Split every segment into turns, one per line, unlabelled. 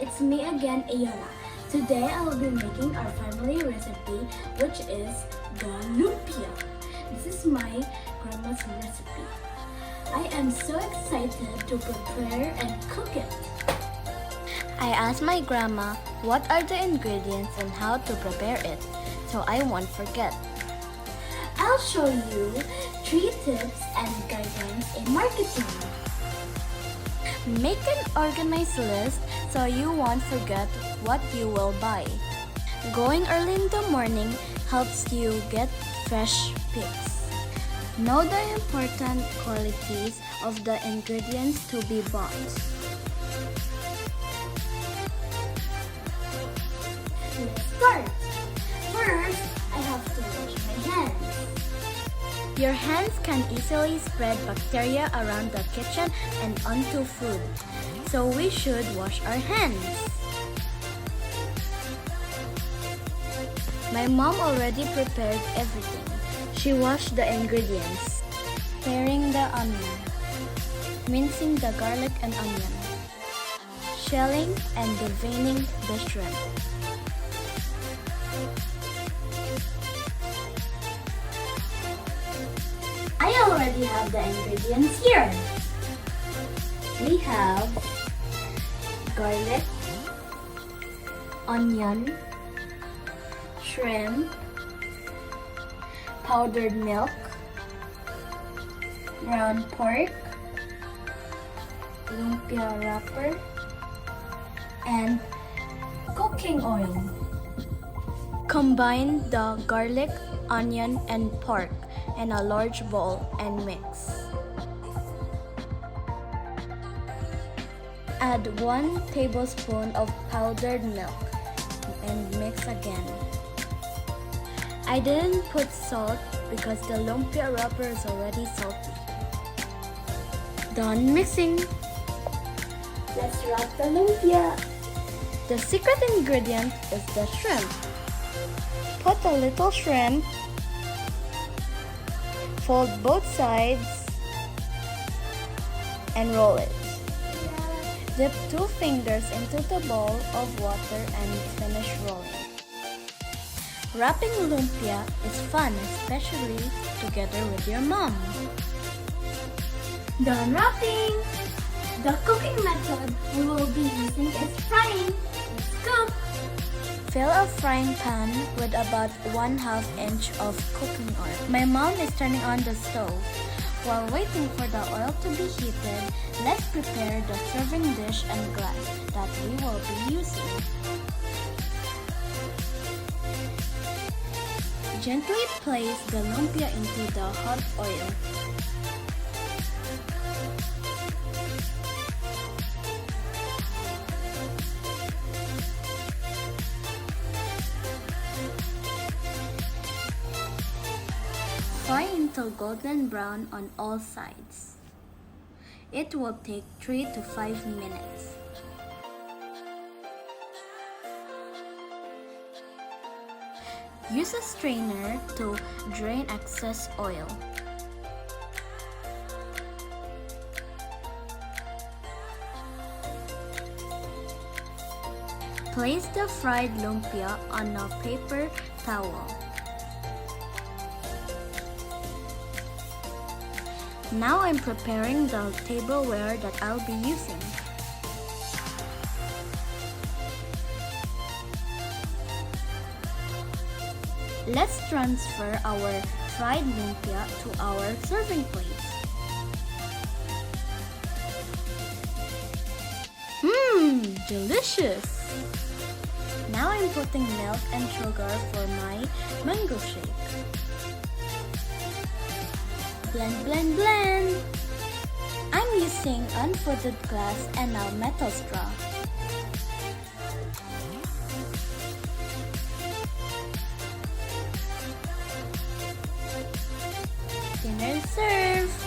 it's me again, Ayala. Today I will be making our family recipe, which is the lumpia. This is my grandma's recipe. I am so excited to prepare and cook it.
I asked my grandma what are the ingredients and how to prepare it, so I won't forget.
I'll show you 3 tips and guidelines in marketing.
Make an organized list so you won't forget what you will buy. Going early in the morning helps you get fresh picks. Know the important qualities of the ingredients to be bought.
Let's start. First, I have to wash my hands.
Your hands can easily spread bacteria around the kitchen and onto food, so we should wash our hands. My mom already prepared everything. She washed the ingredients, paring the onion, mincing the garlic and onion, shelling and deveining the shrimp.
I already have the ingredients here. We have
Garlic, onion, shrimp, powdered milk, ground pork, lumpia wrapper, and
cooking oil.
combine the garlic, onion, and pork in a large bowl and mix. Add 1 tablespoon of powdered milk and mix again. I didn't put salt because the lumpia wrapper is already salty. Done mixing.
Let's wrap the lumpia.
The secret ingredient is the shrimp. Put a little shrimp, fold both sides, and roll it. Dip 2 fingers into the bowl of water and finish rolling. Wrapping lumpia is fun, especially together with your mom.
Done wrapping. The cooking method we will be using is frying. Let's cook.
Fill a frying pan with about 1/2 inch of cooking oil. My mom is turning on the stove. While waiting for the oil to be heated, let's prepare the serving dish and glass that we will be using. Gently place the lumpia into the hot oil. Fry until golden brown on all sides. It will take 3 to 5 minutes. Use a strainer to drain excess oil. Place the fried lumpia on a paper towel. Now I'm preparing the tableware that I'll be using. Let's transfer our fried lumpia to our serving plate. Delicious! Now I'm putting milk and sugar for my mango shake. Blend, blend, blend! I'm using unfooted glass and a metal straw. Dinner served!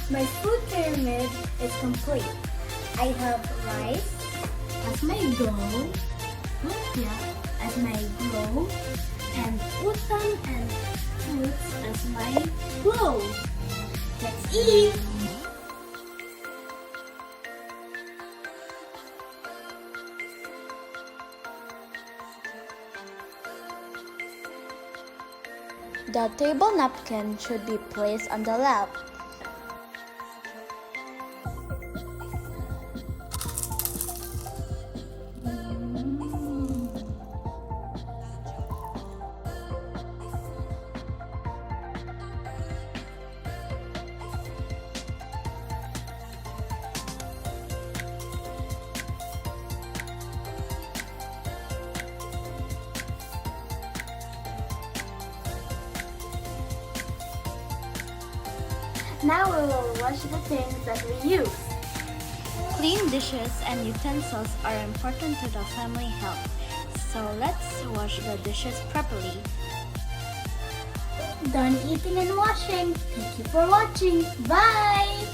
My food pyramid is complete. I have rice as my dough, lumpia as my dough, and utang and fruits as my bowl. Let's eat!
The table napkin should be placed on the lap.
Now we will wash the things that we use.
Clean dishes and utensils are important to the family health, so let's wash the dishes properly.
Done eating and washing. Thank you for watching. Bye!